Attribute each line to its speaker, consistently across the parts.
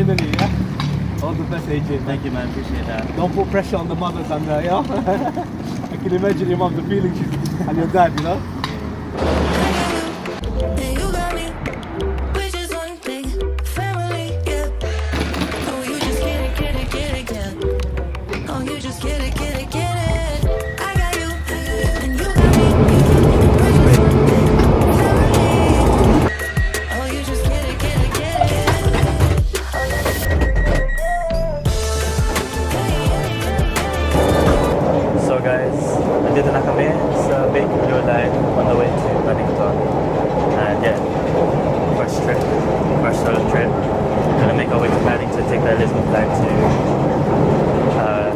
Speaker 1: Finally, yeah? All the best, AJ.
Speaker 2: Thank you, man. Appreciate that.
Speaker 1: Don't put pressure on the mothers and you know? I can imagine your mom, the feelings and your dad, you know?
Speaker 3: And you got me, we're just one big family, yeah. Oh, you just get it, yeah. Oh, you just get it, get it. I got you, and you got me. Oh, you just get it, get it.
Speaker 2: So guys, nandito na kami sa Big Blue Line on the way to Paddington. And yeah, first solo trip. Gonna make our way to Paddington, take the Elizabeth line to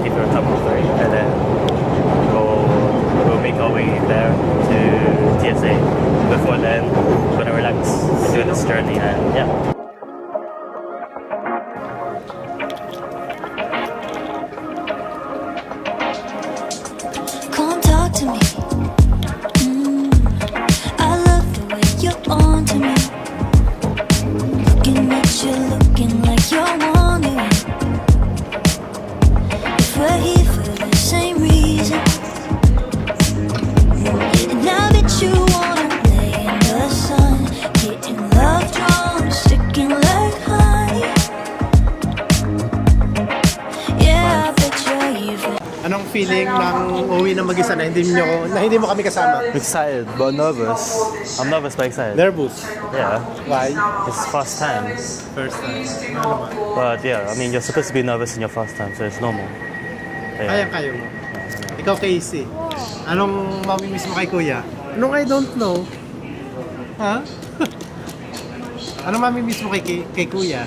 Speaker 2: Heathrow Terminal 3, and then we'll make our way there to TSA. Before then, we're gonna relax and do this journey, and yeah.
Speaker 3: Come talk to me. I love the way you're on to me. Looking at you, looking like you're wondering if we're here for the same reason. And now that you wanna lay in the sun, getting love drawn, sticking like honey. Yeah, I bet you're even.
Speaker 4: Anong feeling ng uwi ng mag-isa na hindi mo kami kasama?
Speaker 2: Excited but nervous. I'm nervous but excited.
Speaker 4: Nervous.
Speaker 2: Yeah,
Speaker 4: Why?
Speaker 2: it's first time.
Speaker 4: First time.
Speaker 2: But yeah, I mean, you're supposed to be nervous in your first time, so it's normal. Yeah.
Speaker 4: Kaya mo. Ikaw, Casey. Anong mamimiss mo kay Kuya? Anong I don't know? Ha? Anong mamimiss mo kay Kuya?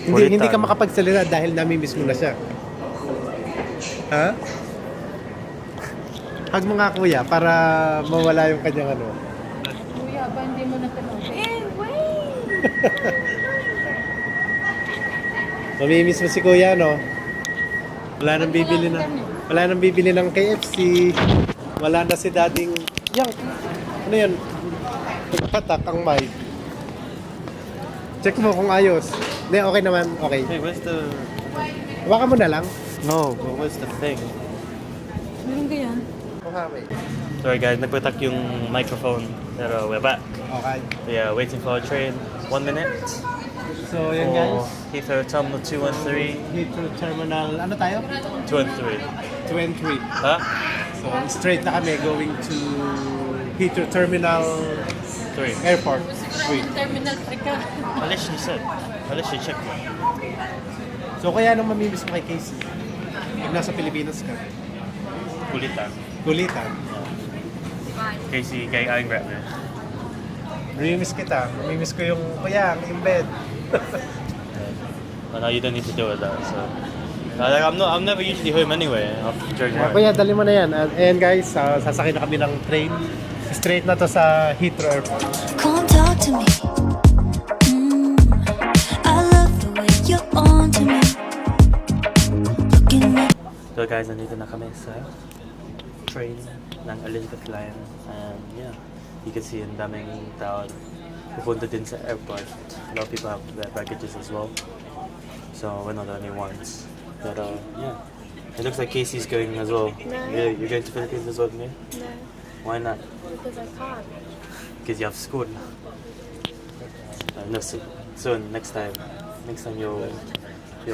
Speaker 4: Hindi ka makapagsalita dahil namimiss mo na siya. Ha? Hug mo nga, Kuya, para mawala yung kanyang ano.
Speaker 5: Kuya, ba hindi mo natanong? Wait!
Speaker 4: Mamimiss mo si Kuya, no? Wala nang bibili ng KFC. Wala na si dading... Yang, ano yan? Nagpatak ang mic. Check mo kung ayos. Hindi, okay naman. Okay.
Speaker 2: Hey, where's the...
Speaker 4: Hawakan mo na lang.
Speaker 2: No, but where's the thing?
Speaker 5: Meron ka yan?
Speaker 4: Okay.
Speaker 2: Sorry guys, nagpatak yung microphone. Pero we're back.
Speaker 4: Okay.
Speaker 2: Yeah, waiting for our train. 1 minute.
Speaker 4: So, yan guys.
Speaker 2: Heathrow Terminal 213.
Speaker 4: Heathrow Terminal, ano tayo?
Speaker 2: 213.
Speaker 4: 23.
Speaker 2: Huh?
Speaker 4: So, straight na kami going to Heathrow Terminal
Speaker 2: 3.
Speaker 4: Airport 3.
Speaker 5: Terminal 3 ka.
Speaker 2: Unless she said. Unless she checked.
Speaker 4: So, kaya anong mamimiss mo kay Casey? Pag nasa Pilipinas ka?
Speaker 2: Kulitan.
Speaker 4: Kulitan.
Speaker 2: Casey, kay Aling Grab na.
Speaker 4: Mamimiss kita. Mamimiss ko yung kuya, yung bed.
Speaker 2: But now you don't need to deal with that, so... Like, I'm never usually home anyway during work.
Speaker 4: Kuya, dali mo na yan. And guys, sasakay na kami ng train. Straight na to sa Heathrow Airport.
Speaker 3: Come talk to me. I love the way you're on to me. Looking at
Speaker 2: So guys, nandito na kami sa train ng Elizabeth Line. And yeah, you can see ang daming tao pupunta din sa airport. A lot of people have their baggages as well. So we're not the only ones. But yeah, it looks like Casey's going as well.
Speaker 5: No.
Speaker 2: You're going to Philippines as well with me?
Speaker 5: No,
Speaker 2: Why not?
Speaker 5: because I can't.
Speaker 2: Because you have school. No, soon, next time you'll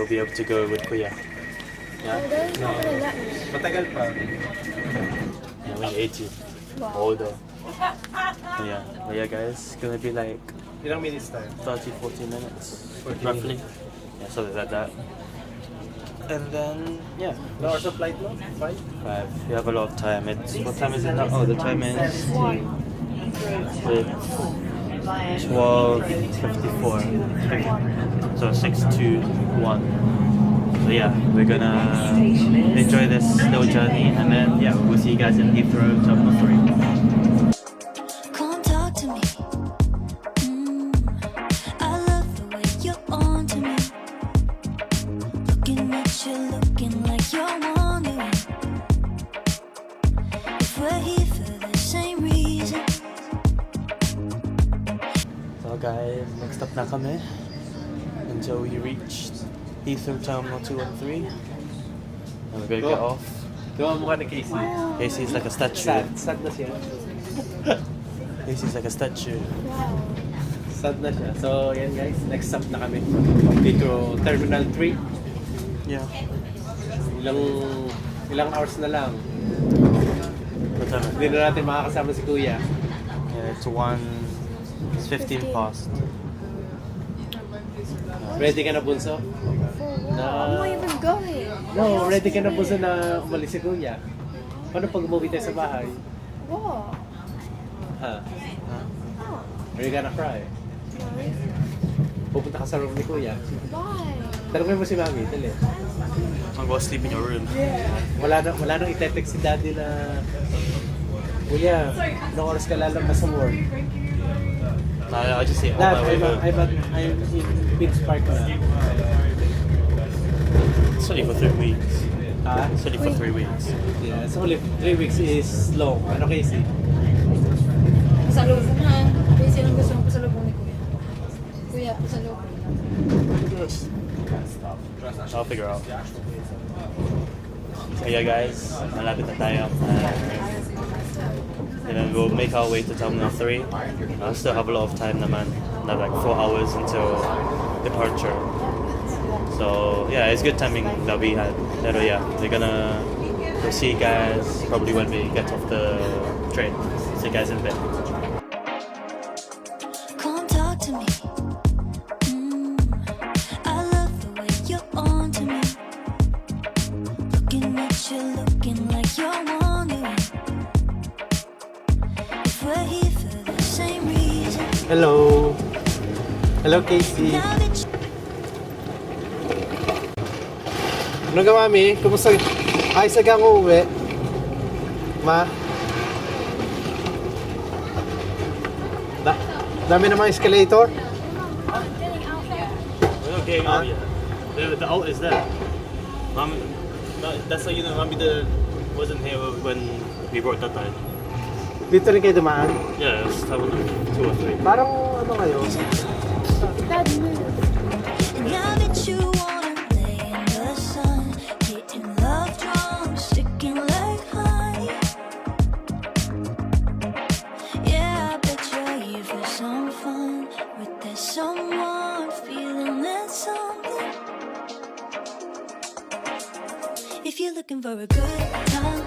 Speaker 2: be able to go with Kuya. Yeah?
Speaker 5: They're not gonna let me.
Speaker 4: Matagal pa.
Speaker 2: Yeah, when you're 18.
Speaker 5: Wow.
Speaker 2: Older. Yeah. But yeah guys, it's gonna be like
Speaker 4: Ilang minutes tayo?
Speaker 2: 30-40 minutes
Speaker 4: 40
Speaker 2: roughly. Yeah, something like that. And then yeah.
Speaker 4: No hours of flight no? 5?
Speaker 2: 5. We have a lot of time. What time is it now? Oh, the time is 12:54. So 6 to 1. So yeah, we're gonna enjoy this little journey, and then yeah, we'll see you guys in Heathrow Terminal 3.
Speaker 3: come talk to me. I love the way you're on to me. Looking at you, looking like you're wondering if we're here for the same reason.
Speaker 2: So guys, next up na kami. And until we reach Heathrow Terminal 2 and 3. And we're gonna
Speaker 4: Go.
Speaker 2: get off.
Speaker 4: Gawa mo ka ni Casey.
Speaker 2: Casey's like a statue.
Speaker 4: Sad na siya.
Speaker 2: Casey's like a statue.
Speaker 4: Sad na siya. So, yan guys, next stop na kami. Dito, Terminal 3.
Speaker 2: Yeah.
Speaker 4: Ilang hours na lang.
Speaker 2: What time?
Speaker 4: Hindi na natin makakasama si Kuya.
Speaker 2: Yeah, it's 15 past.
Speaker 4: Ready ka na, Bunso?
Speaker 5: I'm not even going.
Speaker 4: No, ready ka na, Bunso, na umalis si Kuya. Paano pag umuwi tayo sa bahay?
Speaker 5: What?
Speaker 4: Ha? Are you gonna cry? Pupunta ka sa room ni Kuya.
Speaker 5: Why?
Speaker 4: Tanungin mo si Mami, dali.
Speaker 2: I'm gonna sleep in your room.
Speaker 4: Wala nang itetext si Daddy na Kuya, anong oras ka lalabas sa work?
Speaker 2: I'll just say, oh,
Speaker 4: Dad,
Speaker 2: my way
Speaker 4: I'm in Beach Park na.
Speaker 2: It's only for 3 weeks.
Speaker 4: Ha?
Speaker 2: It's only for 3 weeks.
Speaker 4: Yeah, so only 3 weeks is long. Ano, Casey?
Speaker 5: Pasalubong ha. Kasi lang gusto mong pasalubong ni Kuya. Kuya, pasalubong.
Speaker 2: I'll figure out. So yeah guys, malapit na tayo. And then we'll make our way to Terminal 3. I still have a lot of time naman. Not like 4 hours until departure. So yeah, it's good timing that we had. Pero yeah, we're gonna go see you guys probably when we get off the train. See you guys in a bit.
Speaker 3: Come talk to me. I love the way you're on to me. Looking at you, looking like you're wondering if we're here for the same reason.
Speaker 4: Hello. Hello, Casey.
Speaker 3: Now that you
Speaker 4: Ano ka, Mami? Kumusta? Ayos na kang uuwi? Ma? Dami namang escalator?
Speaker 2: We're not getting out yet. The out is there. Mom, no, that's how you know Mommy wasn't here when we brought that time.
Speaker 4: Dito rin kayo dumaan?
Speaker 2: Yeah, it's Terminal 2 or 3.
Speaker 4: Parang ano ngayon?
Speaker 5: Dad, move.
Speaker 3: Now that you wanna lay in the sun, getting love drunk, sticking like honey. Yeah, I bet you're here for some fun with that someone, feeling that something. If you're looking for a good time,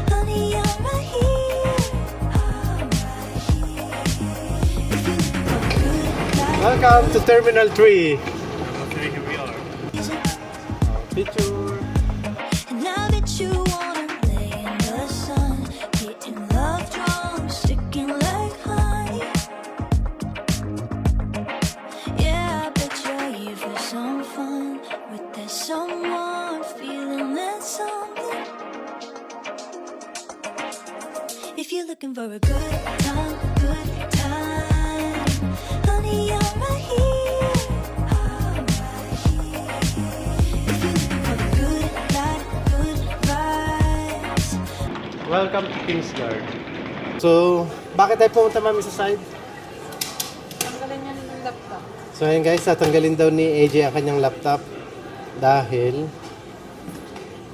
Speaker 3: honey, I'm right here. I'm right here. If you're looking for a good life.
Speaker 4: Welcome to Terminal 3.
Speaker 2: Here we are.
Speaker 4: Picture.
Speaker 3: And now that you wanna lay in the sun, getting love drunk, sticking like honey. Yeah, I bet you're here for some fun with that someone, feeling that something. If you're looking for a good time, honey, I'm right here. I'm right here. If you're looking for a good life, good vibes.
Speaker 4: Welcome to Kingsguard. So, bakit tayo pumunta, Mami, sa side?
Speaker 5: Tanggalin niya ng laptop.
Speaker 4: So, ayun guys, tatanggalin daw ni AJ ang kanyang laptop dahil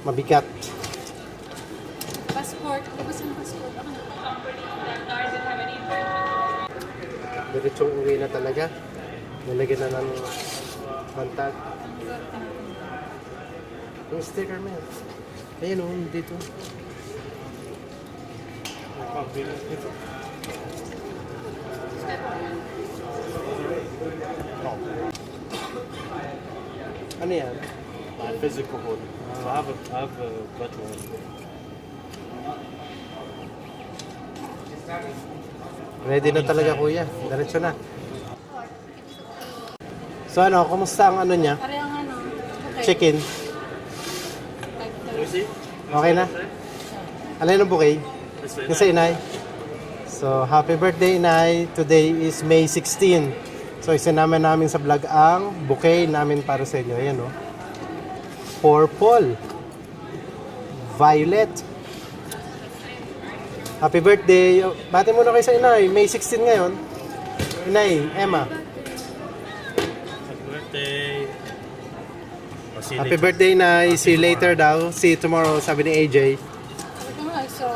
Speaker 4: mabigat.
Speaker 5: Passport. Labas ang passport. Ako na.
Speaker 4: Diretsong uwi na talaga. Nilagyan na ng bantag. Yung sticker mo yan. Ayun o, dito. Ano yan?
Speaker 2: My physical one. So I have a virtual one.
Speaker 4: Ready na talaga, kuya. Diretso na. So ano, kumusta ang ano niya?
Speaker 5: Parehang ano. Okay.
Speaker 4: Chicken.
Speaker 2: You see?
Speaker 4: Okay na? Alin ang bouquet?
Speaker 2: This way.
Speaker 4: Kasi inay. So, happy birthday, Inay. Today is May 16. So, isinama namin sa vlog ang bouquet namin para sa inyo. Ayan, oh. Purple. Violet. Happy birthday. Bati muna kayo sa Inay. May 16 ngayon. Inay, Emma.
Speaker 2: birthday. I'll see you
Speaker 4: Happy
Speaker 2: later.
Speaker 4: birthday na. See you later daw. See you tomorrow, sabi ni AJ.
Speaker 5: Sabi ko nga, so...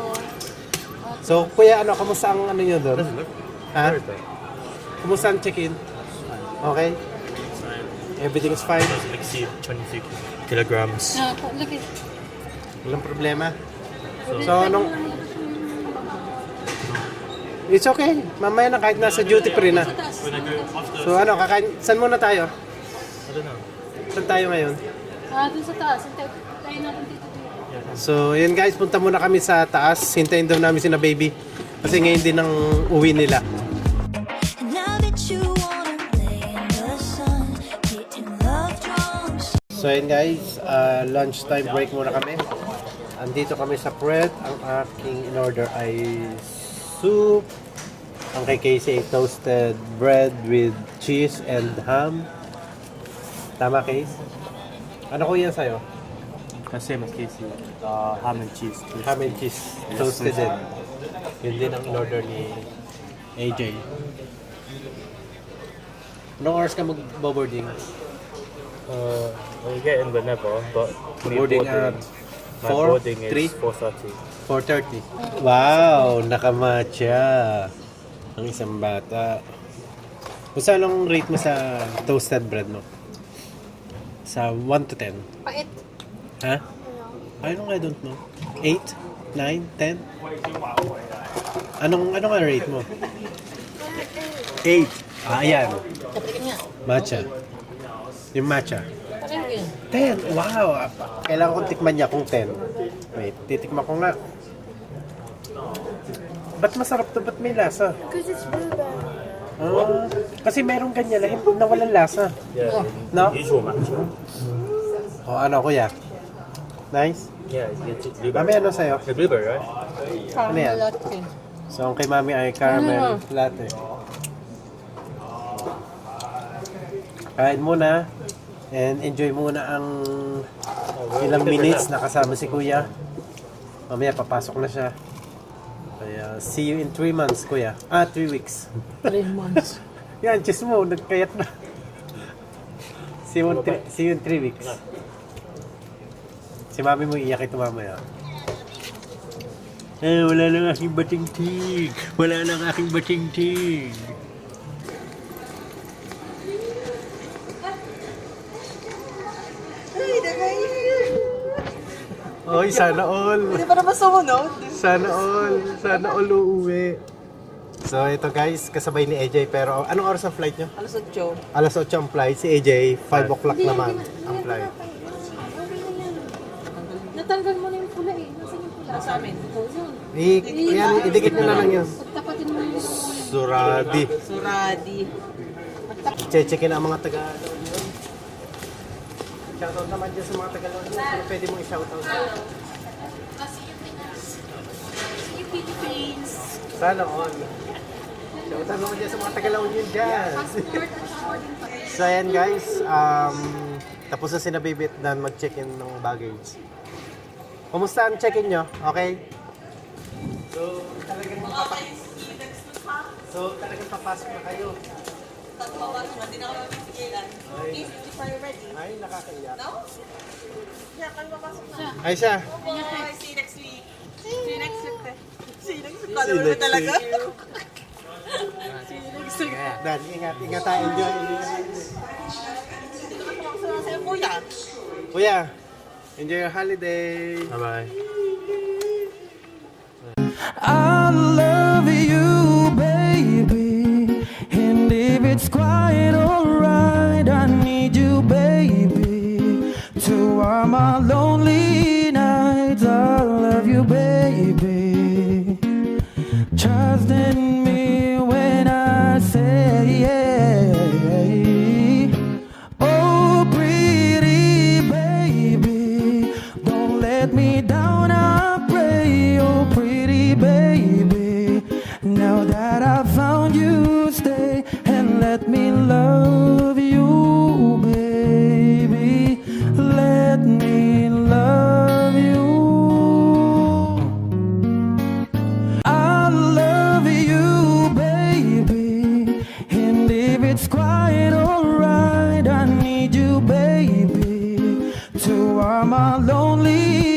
Speaker 4: So, kuya, ano, kamusta ang ano nyo doon? Ha? Kumusta ang check-in? Okay? Everything is fine?
Speaker 2: Doesn't exceed 26 kilograms.
Speaker 5: Look at...
Speaker 4: Walang problema. So, anong... It's okay. Mamaya na kahit nasa duty free na.
Speaker 2: When I go after,
Speaker 4: So, ano, kakain... Saan muna tayo?
Speaker 2: I don't know.
Speaker 4: Saan tayo ngayon?
Speaker 5: Dun sa taas. Tayo natin dito.
Speaker 4: So, yun guys, punta muna kami sa taas. Hintayin daw namin sina baby. Kasi ngayon din ang uwi nila.
Speaker 3: And now that you wanna play in the sun, getting love drums.
Speaker 4: So, yun guys, lunchtime break muna kami. Andito kami sa Pret. Ang aking in-order ay soup. Ang kay Casey ay toasted bread with cheese and ham. Tama, Case? Ano ko yan sa'yo?
Speaker 2: Same as Casey. Ham and cheese.
Speaker 4: Ham and cheese. Toasted din. Yun din ang in-order ni AJ. Anong oras ka mag-boarding?
Speaker 2: We get in whenever, but
Speaker 4: Boarding at
Speaker 2: my
Speaker 4: 4,
Speaker 2: boarding
Speaker 4: 3?
Speaker 2: is 4:30.
Speaker 4: 4:30. Wow! Nakamatcha! Ang isang bata. Kung saan ang rate mo sa toasted bread mo? Sa 1 to 10?
Speaker 5: Pait.
Speaker 4: Ha? I don't know. 8? 9? 10? Anong nga rate mo? 8. Ah, ayan.
Speaker 5: Kapitin nga.
Speaker 4: Matcha. Yung matcha.
Speaker 5: Pareho yun.
Speaker 4: 10. Wow. Kailangan kong tikman niya kung 10. Wait, titikman ko nga. Ba't masarap to? Ba't may lasa?
Speaker 5: Because it's blueberry.
Speaker 4: Ah, kasi merong ganyan na walang lasa.
Speaker 2: Yeah.
Speaker 4: No?
Speaker 2: Usual matcha.
Speaker 4: O ano, kuya? Nice?
Speaker 2: Yeah, it's blueberry.
Speaker 4: Mami, ano sa'yo?
Speaker 2: The blueberry, right?
Speaker 4: Ano yan?
Speaker 5: Latte.
Speaker 4: So, ang kay mami ay caramel latte. Kain muna. And enjoy muna ang ilang minutes na kasama si kuya. Mamaya papasok na siya. Kaya, see you in 3 months, kuya. 3 weeks.
Speaker 5: 3 months.
Speaker 4: Yan, chis mo, nagkayat na. See you in 3 weeks. Si mami mo iiyak ito mamaya. Wala lang aking bating tig. Wala lang aking bating tig. Oy, sana all.
Speaker 6: Hindi pa naman sumunod.
Speaker 4: Sana all. Sana all uuwi. So, ito guys, kasabay ni AJ. Pero, anong oras ang flight nyo?
Speaker 6: Alas 8.
Speaker 4: Alas 8 ang flight. Si AJ, 5 o'clock naman ang flight.
Speaker 5: Natanggal mo na yung pula eh. Nasaan yung pula?
Speaker 6: Sa amin.
Speaker 4: Yan, idikit nyo na lang yun.
Speaker 5: Pagtapatin mo yung
Speaker 4: Suradi.
Speaker 6: Suradi.
Speaker 4: Che-checkin ang mga taga-loan yun. Shoutout naman dyan sa mga taga-loan yun. Kung pwede mong i-shoutout.
Speaker 5: See you Philippines.
Speaker 4: Sana all. Shoutout naman dyan sa mga taga-loan yun dyan.
Speaker 5: Passport at boarding pa.
Speaker 4: So ayan guys, tapos na sina Bibit na mag-check-in ng baggage. Kumusta ang check-in nyo? Okay? So talagang papasok na kayo.
Speaker 6: Hindi na kami mapigilan. Please, if you're ready.
Speaker 4: Ay, nakakaiyak.
Speaker 6: No? Yeah, kami papasok na.
Speaker 4: Ay siya.
Speaker 6: Bye. See you next week. See you next week. See you next week. Kala mo naman talaga. See you next week.
Speaker 4: Dan, ingat tayo. Enjoy.
Speaker 6: Dito ka pumakasama sa'yo, kuya.
Speaker 4: Kuya, enjoy your holiday.
Speaker 2: Bye-bye.
Speaker 7: I love you, baby. And if it's quiet, alright, I need you, baby. To warm my lonely nights, I love you, baby. Trust in me when I say yeah. Oh, pretty baby, don't let me down, I pray. Oh, pretty baby, now that I found you, stay and let me love you, baby. Let me love you. I love you, baby. And if it's quiet, alright, I need to all my lonely